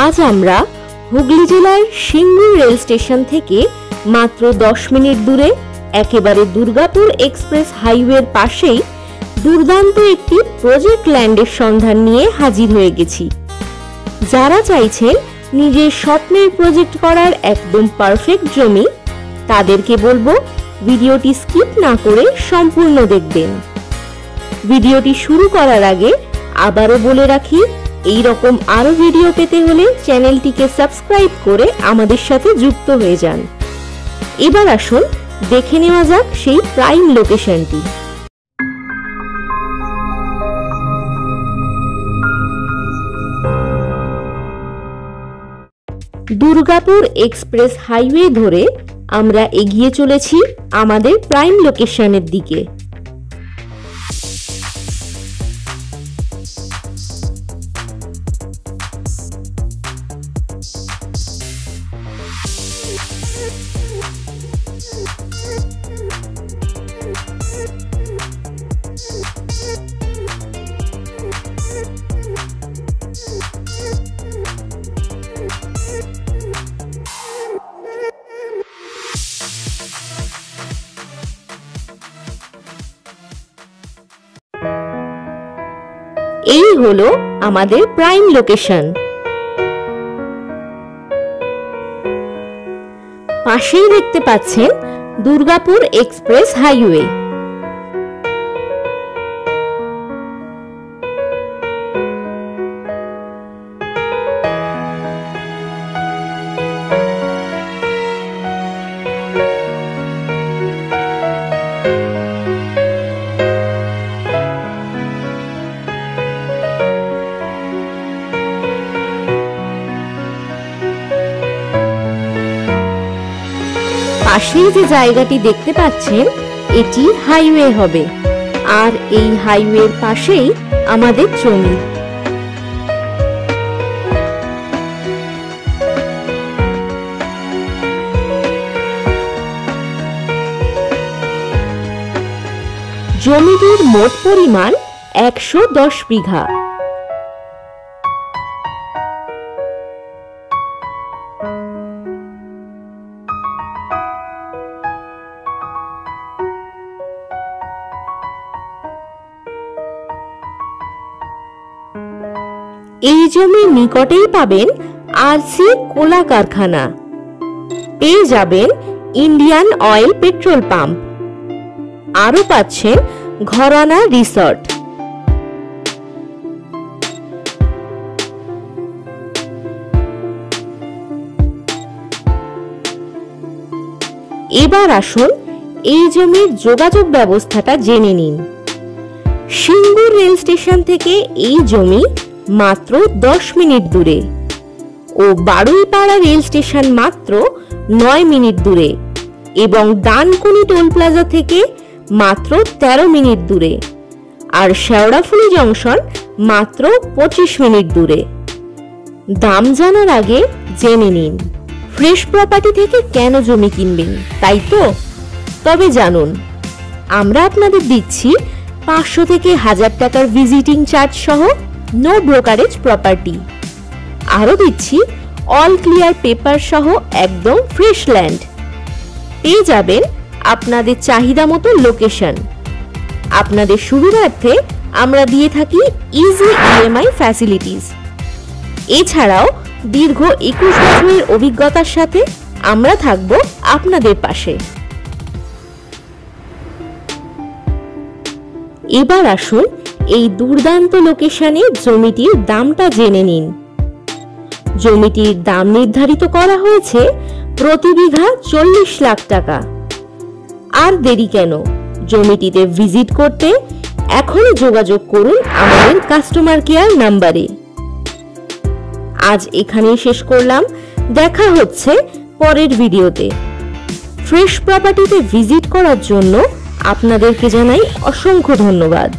আজ আমরা হুগলি জেলার সিঙ্গুর রেল স্টেশন থেকে মাত্র 10 মিনিট দূরে একেবারে দুর্গাপুর এক্সপ্রেস হাইওয়ের পাশেই দুর্দান্ত একটি প্রজেক্ট ল্যান্ডের সন্ধান নিয়ে হাজির হয়ে গেছি। যারা চাইছেন নিজের স্বপ্নের প্রজেক্ট করার একদম পারফেক্ট জমি, তাদেরকে বলবো ভিডিওটি স্কিপ না করে সম্পূর্ণ দেখবেন। ভিডিওটি শুরু করার আগে আবারও বলে রাখি, এই রকম আরো ভিডিও পেতে হলে চ্যানেলটিকে সাবস্ক্রাইব করে আমাদের সাথে যুক্ত হয়ে যান। এবার আসুন দেখে নেওয়া যাক সেই প্রাইম লোকেশনটি। দুর্গাপুর এক্সপ্রেস হাইওয়ে ধরে আমরা এগিয়ে চলেছি আমাদের প্রাইম লোকেশনের দিকে। এই হলো আমাদের প্রাইম লোকেশন। পাশেই দেখতে পাচ্ছেন দুর্গাপুর এক্সপ্রেস হাইওয়ে। পাশেই যে জায়গাটি দেখতে পাচ্ছেন এটি হাইওয়ে হবে, আর এই হাইওয়ের পাশেই আমাদের জমি। জমিটির মোট পরিমাণ 110 বিঘা। এই জমির নিকটেই পাবেন আরসি কোলা কারখানা, পেয়ে যাবেন ইন্ডিয়ান অয়েল পেট্রোল পাম্প, আরো পাচ্ছেন ঘরানা রিসর্ট। এবার আসুন এই জমির যোগাযোগ ব্যবস্থাটা জেনে নিন। সিঙ্গুর রেল স্টেশন থেকে এই জমি মাত্র 10 মিনিট দূরে ও বারুইপাড়া রেল স্টেশন মাত্র 9 মিনিট দূরে এবং ডানকুনি টোল প্লাজা থেকে মাত্র 13 মিনিট দূরে, আর শেওড়াফুলি জংশন মাত্র 25 মিনিট দূরে। দাম জানার আগে জেনে নিন ফ্রেশ প্রপার্টি থেকে কেন জমি কিনবেন, তাই তো? তবে জানুন, আমরা আপনাদের দিচ্ছি 500 থেকে 1000 টাকার ভিজিটিং চার্জ সহ নো ব্রোকারেজ প্রপার্টি। আরো দিচ্ছি অল ক্লিয়ার পেপার সহ একদম ফ্রেশ ল্যান্ড। পেয়ে যাবেন আপনাদের চাহিদা মতো লোকেশন। আপনাদের সুবিধার্থে আমরা দিয়ে থাকি ইজি ইএমআই ফ্যাসিলিটিস। এছাড়াও দীর্ঘ 21 বছরের অভিজ্ঞতার সাথে আমরা থাকব আপনাদের পাশে। এবার আসুন এই দুর্দান্ত লোকেশনে জমিটির দামটা জেনে নিন। জমিটির দাম নির্ধারিত করা হয়েছে প্রতি বিঘা 40 লাখ টাকা। আর দেরি কেন, জমিটিতে ভিজিট করতে এখনই যোগাযোগ করুন আমাদের কাস্টমার কেয়ার নাম্বারে। আজ এখানেই শেষ করলাম, দেখা হচ্ছে পরের ভিডিওতে। ফ্রেশ প্রপার্টিতে ভিজিট করার জন্য আপনাদেরকে জানাই অসংখ্য ধন্যবাদ।